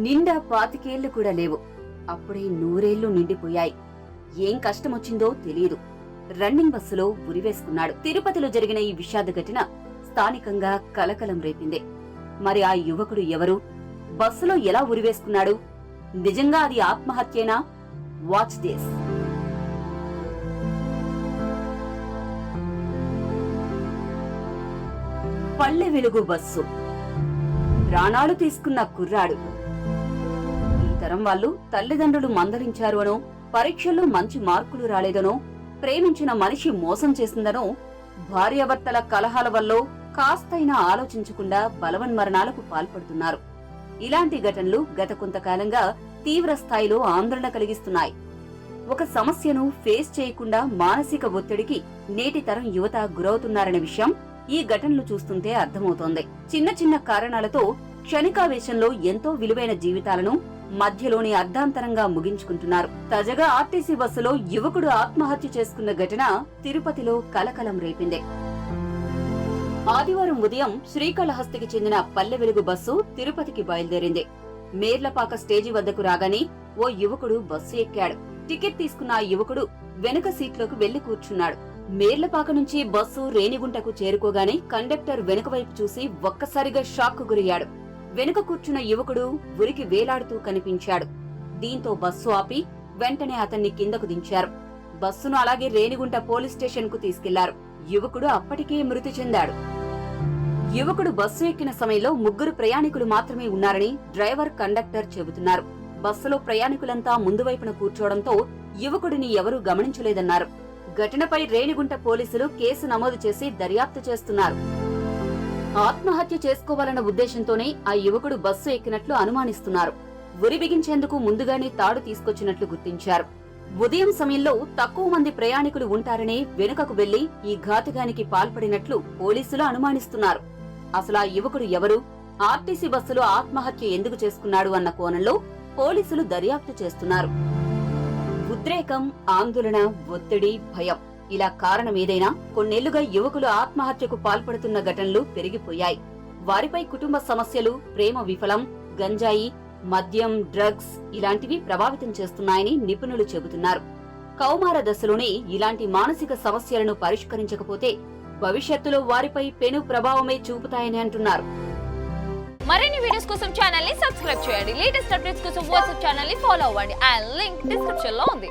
నిండా 25 కూడా లేవు. అప్పుడే 100 నిండిపోయాయి. ఏం కష్టమొచ్చిందో తెలియదు. రన్నింగ్ బస్సులో ఉరివేసుకున్నాడు. తిరుపతిలో జరిగిన ఈ విషాద ఘటన స్థానికంగా కలకలం రేపింది. మరి ఆ యువకుడు ఎవరు? బస్సులో ఎలా ఉరివేసుకున్నాడు? నిజంగా అది ఆత్మహత్యేనా? Watch this. Palle Velugu bus. ప్రాణాలు తీసుకున్న కుర్రాడు. ఈ తరం వాళ్ళు తల్లిదండ్రులు మందలించారు అనో, పరీక్షల్లో మంచి మార్కులు రాలేదనో, ప్రేమించిన మనిషి మోసం చేసిందనో, భార్యాభర్తల కలహాల వల్లో కాస్తైనా ఆలోచించకుండా బలవన్మరణాలకు పాల్పడుతున్నారు. ఇలాంటి ఘటనలు గత కొంతకాలంగా తీవ్ర స్థాయిలో ఆందోళన కలిగిస్తున్నాయి. ఒక సమస్యను ఫేస్ చేయకుండా మానసిక ఒత్తిడికి నేటి తరం యువత గురవుతున్నారనే విషయం ఈ ఘటనలు చూస్తుంటే అర్థమవుతోంది. చిన్న చిన్న కారణాలతో క్షణికావేశంలో ఎంతో విలువైన జీవితాలను మధ్యలోని అర్ధాంతరంగా ముగించుకుంటున్నారు. తాజాగా ఆర్టీసీ బస్సులో యువకుడు ఆత్మహత్య చేసుకున్న ఘటన తిరుపతిలో కలకలం రేపింది. ఆదివారం ఉదయం శ్రీకాళహస్తికి చెందిన పల్లె వెలుగు బస్సు తిరుపతికి బయలుదేరింది. మేర్లపాక స్టేజి వద్దకు రాగానే ఓ యువకుడు బస్సు ఎక్కాడు. టికెట్ తీసుకున్న ఆ యువకుడు వెనుక సీట్లోకి వెళ్లి కూర్చున్నాడు. మేర్లపాక నుంచి బస్సు రేణిగుంటకు చేరుకోగానే కండక్టర్ వెనుక వైపు చూసి ఒక్కసారిగా షాక్ కు గురయ్యాడు. వెనుక కూర్చున్న యువకుడు ఉరికి వేలాడుతూ కనిపించాడు. దీంతో బస్సు ఆపి వెంటనే అతన్ని కిందకు దించారు. బస్సును అలాగే రేణిగుంట పోలీస్ స్టేషన్ కు తీసుకెళ్లారు. యువకుడు అప్పటికే మృతి చెందాడు. యువకుడు బస్సు ఎక్కిన సమయంలో 3 ప్రయాణికులు మాత్రమే ఉన్నారని డ్రైవర్, కండక్టర్ చెబుతున్నారు. బస్సులో ప్రయాణికులంతా ముందు వైపున కూర్చోవడంతో యువకుడిని ఎవరూ గమనించలేదన్నారు. ఘటనపై రేణిగుంట పోలీసులు కేసు నమోదు చేసి దర్యాప్తు చేస్తున్నారు. ఆత్మహత్య చేసుకోవాలన్న ఉద్దేశంతోనే ఆ యువకుడు బస్సు ఎక్కినట్లు అనుమానిస్తున్నారు. ఉరి బిగించేందుకు ముందుగానే తాడు తీసుకొచ్చినట్లు గుర్తించారు. ఉదయం సమయంలో తక్కువ మంది ప్రయాణికులు ఉంటారనే వెనుకకు వెళ్లి ఈ ఘాతుకానికి పాల్పడినట్లు పోలీసులు అనుమానిస్తున్నారు. అసలు ఆ యువకుడు ఎవరు? ఆర్టీసీ బస్సులో ఆత్మహత్య ఎందుకు చేసుకున్నాడు అన్న కోణంలో పోలీసులు దర్యాప్తు చేస్తున్నారు. ఉద్రేకం, ఆందోళన, ఒత్తిడి, భయం ఇలా కారణం ఏదైనా కొన్నేళ్లుగా యువకులు ఆత్మహత్యకు పాల్పడుతున్న ఘటనలు పెరిగిపోయాయి. వారిపై కుటుంబ సమస్యలు, ప్రేమ విఫలం, గంజాయి, మద్యం, డ్రగ్స్ ఇలాంటివి ప్రభావితం చేస్తున్నాయని నిపుణులు చెబుతున్నారు. కౌమార దశలోనే ఇలాంటి మానసిక సమస్యలను పరిష్కరించకపోతే భవిష్యత్తులో వారిపై పెను ప్రభావమే చూపుతాయని అంటున్నారు. మరిన్ని వీడియోస్ కోసం ఛానల్ ని సబ్స్క్రైబ్ చేయండి. లేటెస్ట్ అప్డేట్స్ కోసం వాట్సాప్ ఛానల్ ని ఫాలో అవ్వండి. ఆ లింక్ డిస్క్రిప్షన్ లో ఉంది.